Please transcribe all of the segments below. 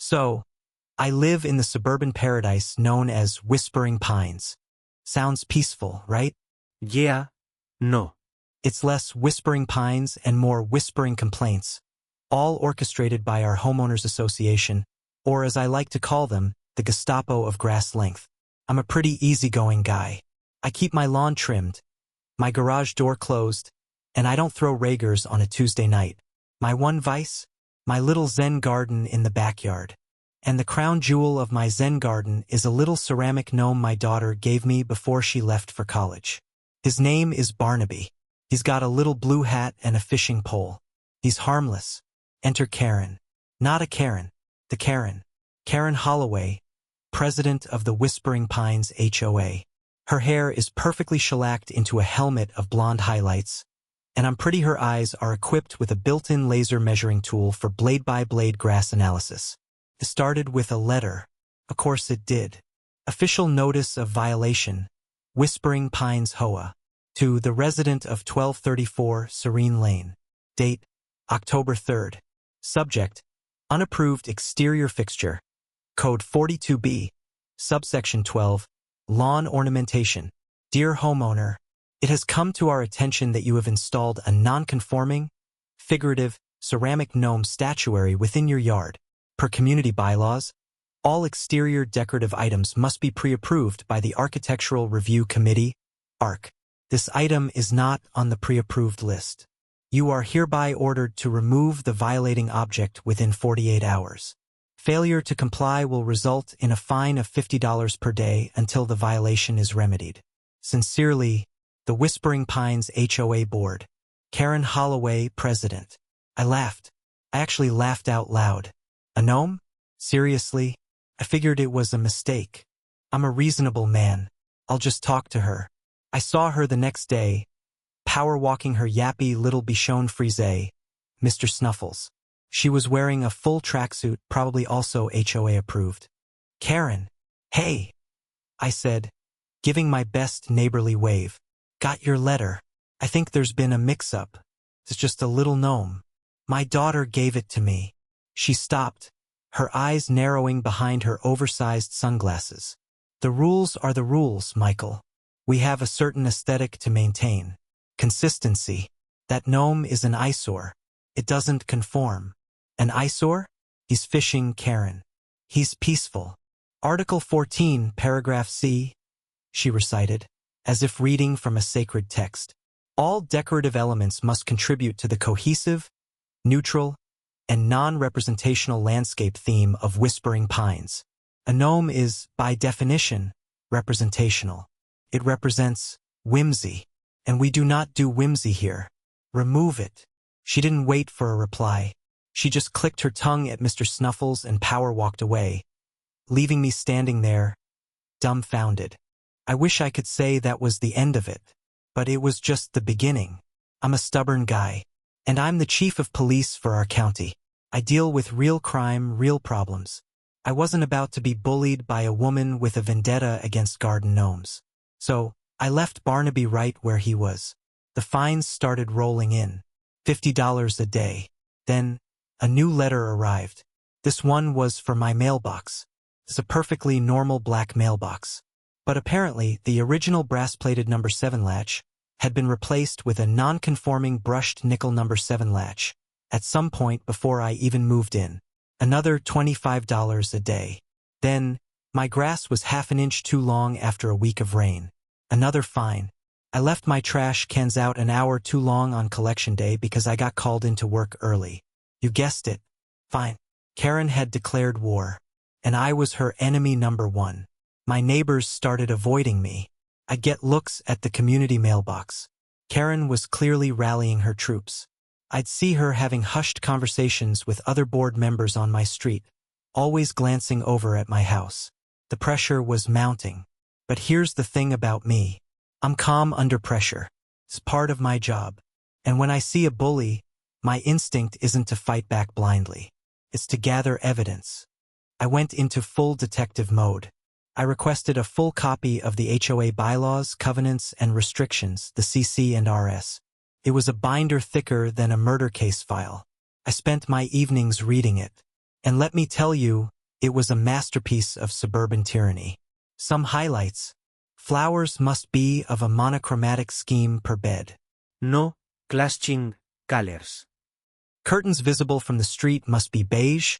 So, I live in the suburban paradise known as Whispering Pines. Sounds peaceful, right? Yeah, no. It's less whispering pines and more whispering complaints, all orchestrated by our homeowners association, or as I like to call them, the Gestapo of grass length. I'm a pretty easygoing guy. I keep my lawn trimmed, my garage door closed, and I don't throw Raegers on a Tuesday night. My one vice? My little Zen garden in the backyard. And the crown jewel of my Zen garden is a little ceramic gnome my daughter gave me before she left for college. His name is Barnaby. He's got a little blue hat and a fishing pole. He's harmless. Enter Karen. Not a Karen. The Karen. Karen Holloway, president of the Whispering Pines HOA. Her hair is perfectly shellacked into a helmet of blonde highlights, and I'm pretty her eyes are equipped with a built-in laser measuring tool for blade-by-blade grass analysis. It started with a letter. Of course it did. Official notice of violation. Whispering Pines HOA. To the resident of 1234 Serene Lane. Date, October 3rd. Subject, unapproved exterior fixture. Code 42B, subsection 12, lawn ornamentation. Dear homeowner, it has come to our attention that you have installed a non-conforming, figurative, ceramic gnome statuary within your yard. Per community bylaws, all exterior decorative items must be pre-approved by the Architectural Review Committee, ARC. This item is not on the pre-approved list. You are hereby ordered to remove the violating object within 48 hours. Failure to comply will result in a fine of $50 per day until the violation is remedied. Sincerely, the Whispering Pines HOA Board. Karen Holloway, President. I laughed. I actually laughed out loud. A gnome? Seriously? I figured it was a mistake. I'm a reasonable man. I'll just talk to her. I saw her the next day, power walking her yappy little Bichon Frise, Mr. Snuffles. She was wearing a full tracksuit, probably also HOA approved. Karen, hey, I said, giving my best neighborly wave. Got your letter. I think there's been a mix-up. It's just a little gnome. My daughter gave it to me. She stopped, her eyes narrowing behind her oversized sunglasses. The rules are the rules, Michael. We have a certain aesthetic to maintain. Consistency. That gnome is an eyesore. It doesn't conform. An eyesore? He's fishing, Karen. He's peaceful. Article 14, paragraph C, she recited, as if reading from a sacred text. All decorative elements must contribute to the cohesive, neutral, and non-representational landscape theme of Whispering Pines. A gnome is, by definition, representational. It represents whimsy, and we do not do whimsy here. Remove it. She didn't wait for a reply. She just clicked her tongue at Mr. Snuffles and power walked away, leaving me standing there, dumbfounded. I wish I could say that was the end of it, but it was just the beginning. I'm a stubborn guy, and I'm the chief of police for our county. I deal with real crime, real problems. I wasn't about to be bullied by a woman with a vendetta against garden gnomes. So, I left Barnaby right where he was. The fines started rolling in. $50 a day. Then, a new letter arrived. This one was for my mailbox. It's a perfectly normal black mailbox. But apparently, the original brass-plated number 7 latch had been replaced with a non-conforming brushed nickel number 7 latch at some point before I even moved in. Another $25 a day. Then, my grass was half an inch too long after a week of rain. Another fine. I left my trash cans out an hour too long on collection day because I got called into work early. You guessed it. Fine. Karen had declared war, and I was her enemy number 1. My neighbors started avoiding me. I'd get looks at the community mailbox. Karen was clearly rallying her troops. I'd see her having hushed conversations with other board members on my street, always glancing over at my house. The pressure was mounting. But here's the thing about me. I'm calm under pressure. It's part of my job. And when I see a bully, my instinct isn't to fight back blindly. It's to gather evidence. I went into full detective mode. I requested a full copy of the HOA bylaws, covenants, and restrictions, the CC and RS. It was a binder thicker than a murder case file. I spent my evenings reading it. And let me tell you, It was a masterpiece of suburban tyranny. Some highlights. Flowers must be of a monochromatic scheme per bed. No clashing colors. Curtains visible from the street must be beige,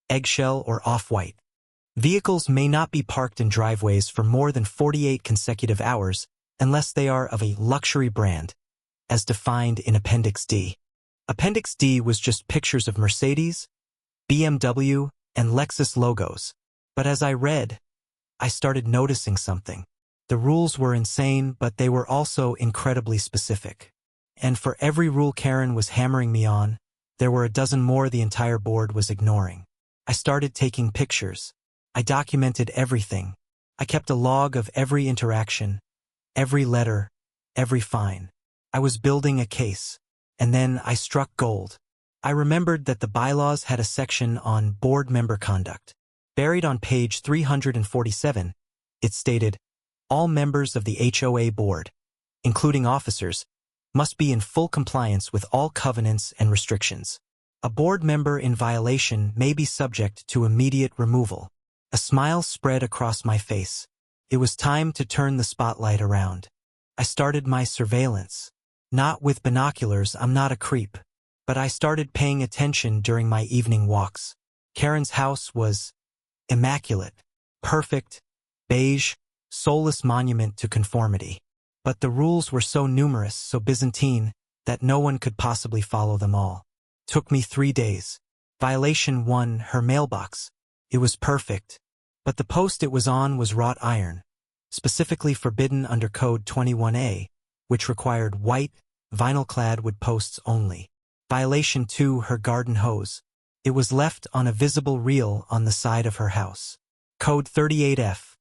eggshell, or off-white. Vehicles may not be parked in driveways for more than 48 consecutive hours unless they are of a luxury brand, as defined in Appendix D. Appendix D was just pictures of Mercedes, BMW, and Lexus logos. But as I read, I started noticing something. The rules were insane, but they were also incredibly specific. And for every rule Karen was hammering me on, there were a dozen more the entire board was ignoring. I started taking pictures. I documented everything. I kept a log of every interaction, every letter, every fine. I was building a case. And then I struck gold. I remembered that the bylaws had a section on board member conduct. Buried on page 347, it stated, all members of the HOA board, including officers, must be in full compliance with all covenants and restrictions. A board member in violation may be subject to immediate removal. A smile spread across my face. It was time to turn the spotlight around. I started my surveillance. Not with binoculars, I'm not a creep. But I started paying attention during my evening walks. Karen's house was immaculate, perfect, beige, soulless monument to conformity. But the rules were so numerous, so Byzantine, that no one could possibly follow them all. Took me 3 days. Violation 1, her mailbox. It was perfect. But the post it was on was wrought iron, specifically forbidden under Code 21A, which required white, vinyl-clad wood posts only. Violation 2, her garden hose. It was left on a visible reel on the side of her house. Code 38F.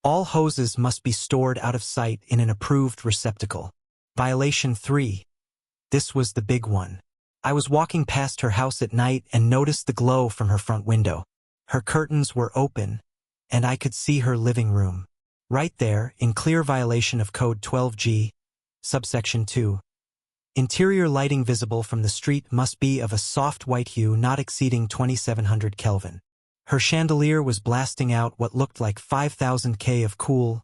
All hoses must be stored out of sight in an approved receptacle. Violation 3. This was the big one. I was walking past her house at night and noticed the glow from her front window. Her curtains were open, and I could see her living room. Right there, in clear violation of Code 12G, subsection 2. Interior lighting visible from the street must be of a soft white hue not exceeding 2700 Kelvin. Her chandelier was blasting out what looked like 5000 K of cool,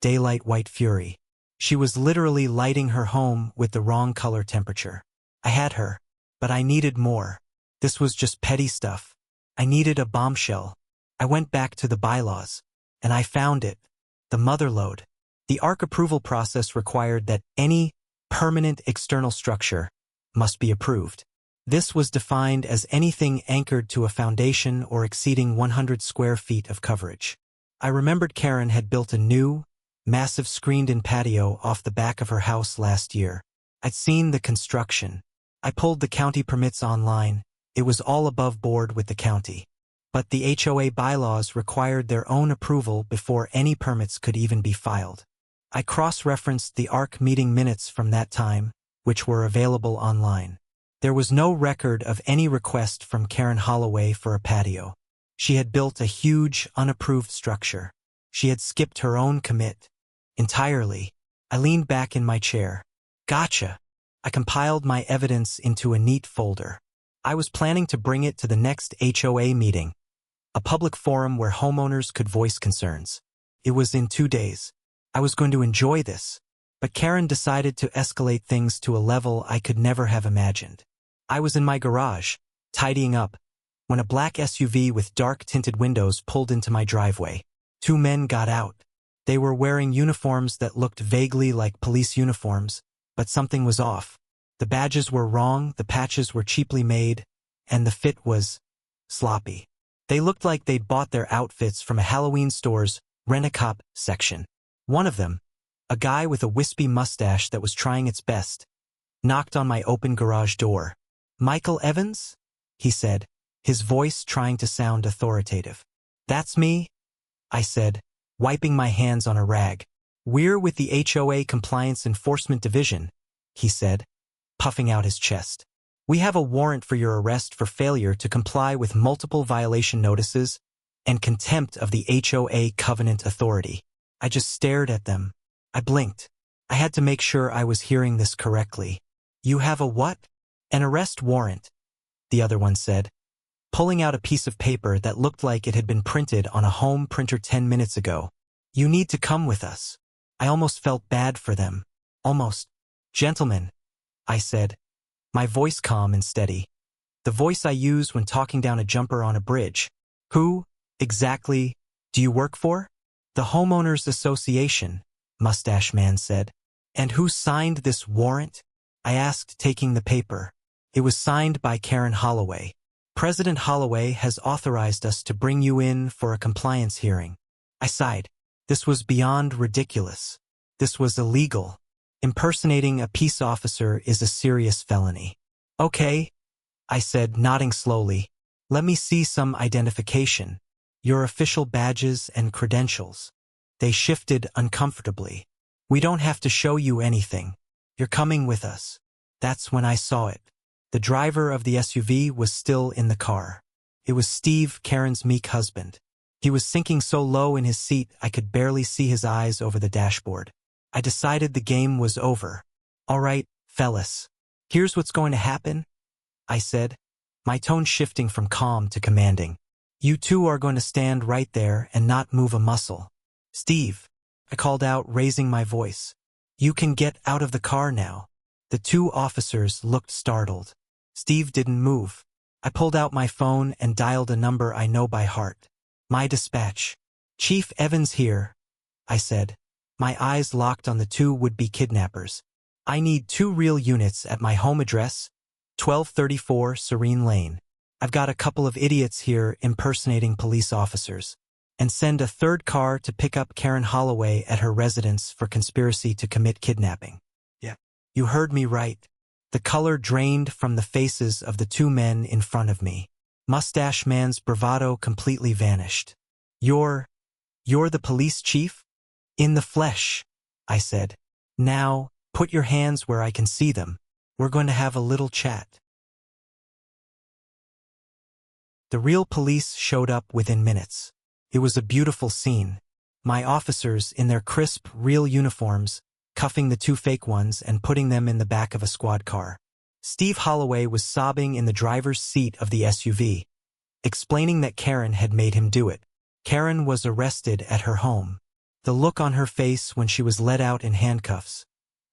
daylight white fury. She was literally lighting her home with the wrong color temperature. I had her, but I needed more. This was just petty stuff. I needed a bombshell. I went back to the bylaws, and I found it. The mother lode. The ARC approval process required that any permanent external structure must be approved. This was defined as anything anchored to a foundation or exceeding 100 square feet of coverage. I remembered Karen had built a new, massive screened-in patio off the back of her house last year. I'd seen the construction. I pulled the county permits online. It was all above board with the county. But the HOA bylaws required their own approval before any permits could even be filed. I cross-referenced the ARC meeting minutes from that time, which were available online. There was no record of any request from Karen Holloway for a patio. She had built a huge, unapproved structure. She had skipped her own commit. Entirely. I leaned back in my chair. Gotcha. I compiled my evidence into a neat folder. I was planning to bring it to the next HOA meeting, a public forum where homeowners could voice concerns. It was in 2 days. I was going to enjoy this, but Karen decided to escalate things to a level I could never have imagined. I was in my garage, tidying up, when a black SUV with dark-tinted windows pulled into my driveway. 2 men got out. They were wearing uniforms that looked vaguely like police uniforms, but something was off. The badges were wrong, the patches were cheaply made, and the fit was sloppy. They looked like they'd bought their outfits from a Halloween store's Rent-A-Cop section. One of them, a guy with a wispy mustache that was trying its best, knocked on my open garage door. "Michael Evans?" he said, his voice trying to sound authoritative. "That's me," I said, wiping my hands on a rag. "We're with the HOA Compliance Enforcement Division," he said, puffing out his chest. "We have a warrant for your arrest for failure to comply with multiple violation notices and contempt of the HOA Covenant Authority." I just stared at them. I blinked. I had to make sure I was hearing this correctly. "You have a what?" "An arrest warrant," the other one said. pulling out a piece of paper that looked like it had been printed on a home printer 10 minutes ago. "You need to come with us." I almost felt bad for them. Almost. "Gentlemen," I said, my voice calm and steady. The voice I use when talking down a jumper on a bridge. "Who, exactly, do you work for?" "The Homeowners Association," Mustache Man said. "And who signed this warrant?" I asked, taking the paper. "It was signed by Karen Holloway. President Holloway has authorized us to bring you in for a compliance hearing." I sighed. This was beyond ridiculous. This was illegal. Impersonating a peace officer is a serious felony. "Okay," I said, nodding slowly. "Let me see some identification. Your official badges and credentials." They shifted uncomfortably. "We don't have to show you anything. You're coming with us." That's when I saw it. The driver of the SUV was still in the car. It was Steve, Karen's meek husband. He was sinking so low in his seat I could barely see his eyes over the dashboard. I decided the game was over. "All right, fellas. Here's what's going to happen," I said, my tone shifting from calm to commanding. "You two are going to stand right there and not move a muscle." "Steve," I called out, raising my voice, "you can get out of the car now." The two officers looked startled. Steve didn't move. I pulled out my phone and dialed a number I know by heart. "My dispatch." "Chief Evans here," I said. My eyes locked on the two would-be kidnappers. "I need 2 real units at my home address, 1234 Serene Lane. I've got a couple of idiots here impersonating police officers. And send a 3rd car to pick up Karen Holloway at her residence for conspiracy to commit kidnapping." "Yeah, you heard me right." The color drained from the faces of the 2 men in front of me. Mustache Man's bravado completely vanished. You're the police chief?" "In the flesh," I said. "Now, put your hands where I can see them. We're going to have a little chat." The real police showed up within minutes. It was a beautiful scene. My officers, in their crisp, real uniforms, cuffing the 2 fake ones and putting them in the back of a squad car. Steve Holloway was sobbing in the driver's seat of the SUV, explaining that Karen had made him do it. Karen was arrested at her home. The look on her face when she was led out in handcuffs,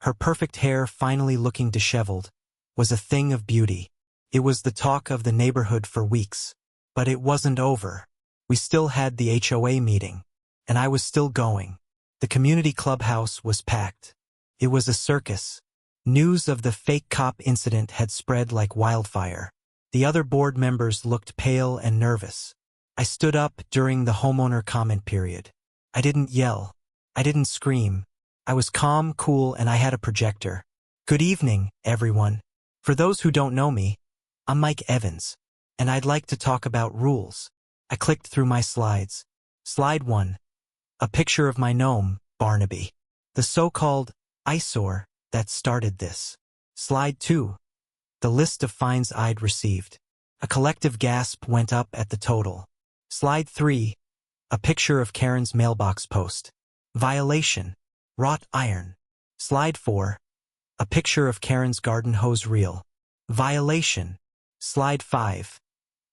her perfect hair finally looking disheveled, was a thing of beauty. It was the talk of the neighborhood for weeks. But it wasn't over. We still had the HOA meeting, and I was still going. The community clubhouse was packed. It was a circus. News of the fake cop incident had spread like wildfire. The other board members looked pale and nervous. I stood up during the homeowner comment period. I didn't yell. I didn't scream. I was calm, cool, and I had a projector. "Good evening, everyone. For those who don't know me, I'm Mike Evans, and I'd like to talk about rules." I clicked through my slides. Slide 1. A picture of my gnome, Barnaby, the so-called eyesore that started this. Slide 2. The list of fines I'd received. A collective gasp went up at the total. Slide 3. A picture of Karen's mailbox post. Violation. Wrought iron. Slide 4. A picture of Karen's garden hose reel. Violation. Slide 5.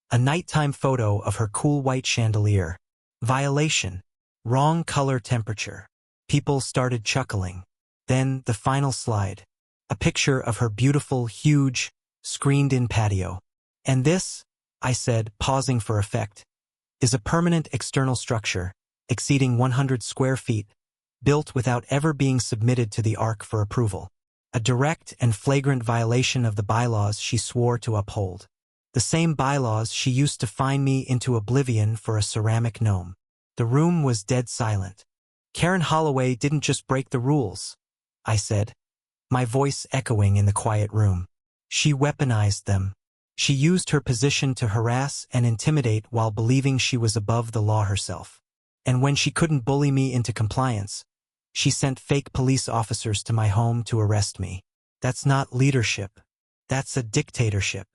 A nighttime photo of her cool white chandelier. Violation. Wrong color temperature. People started chuckling. Then the final slide. A picture of her beautiful, huge, screened-in patio. "And this," I said, pausing for effect, "is a permanent external structure, exceeding 100 square feet, built without ever being submitted to the ARC for approval. A direct and flagrant violation of the bylaws she swore to uphold. The same bylaws she used to fine me into oblivion for a ceramic gnome." The room was dead silent. "Karen Holloway didn't just break the rules," I said, my voice echoing in the quiet room. "She weaponized them. She used her position to harass and intimidate while believing she was above the law herself. And when she couldn't bully me into compliance, she sent fake police officers to my home to arrest me. That's not leadership. That's a dictatorship."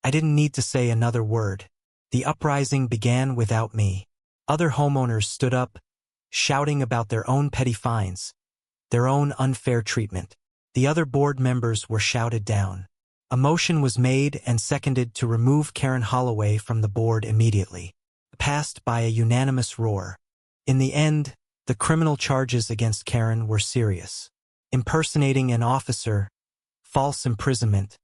I didn't need to say another word. The uprising began without me. Other homeowners stood up, shouting about their own petty fines, their own unfair treatment. The other board members were shouted down. A motion was made and seconded to remove Karen Holloway from the board immediately, passed by a unanimous roar. In the end, the criminal charges against Karen were serious: impersonating an officer, false imprisonment,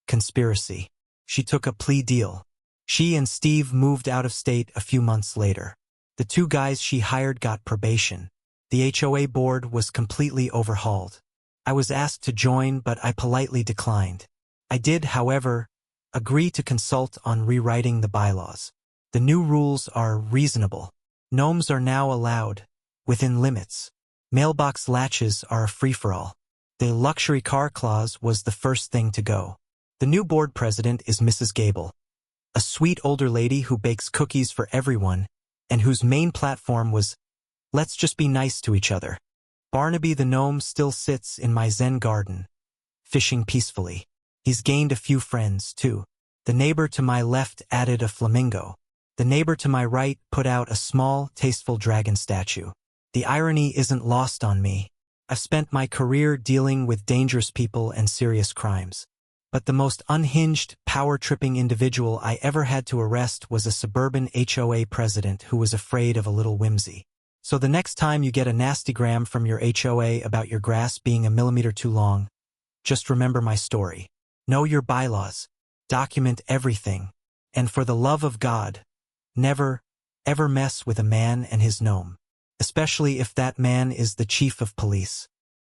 conspiracy. She took a plea deal. She and Steve moved out of state a few months later. The two guys she hired got probation. The HOA board was completely overhauled. I was asked to join, but I politely declined. I did, however, agree to consult on rewriting the bylaws. The new rules are reasonable. Gnomes are now allowed, within limits. Mailbox latches are a free-for-all. The luxury car clause was the first thing to go. The new board president is Mrs. Gable, a sweet older lady who bakes cookies for everyone and whose main platform was, "Let's just be nice to each other." Barnaby the gnome still sits in my Zen garden, fishing peacefully. He's gained a few friends, too. The neighbor to my left added a flamingo. The neighbor to my right put out a small, tasteful dragon statue. The irony isn't lost on me. I've spent my career dealing with dangerous people and serious crimes. But the most unhinged, power-tripping individual I ever had to arrest was a suburban HOA president who was afraid of a little whimsy. So the next time you get a nastygram from your HOA about your grass being a millimeter too long, just remember my story. Know your bylaws. Document everything. And for the love of God, never, ever mess with a man and his gnome. Especially if that man is the chief of police.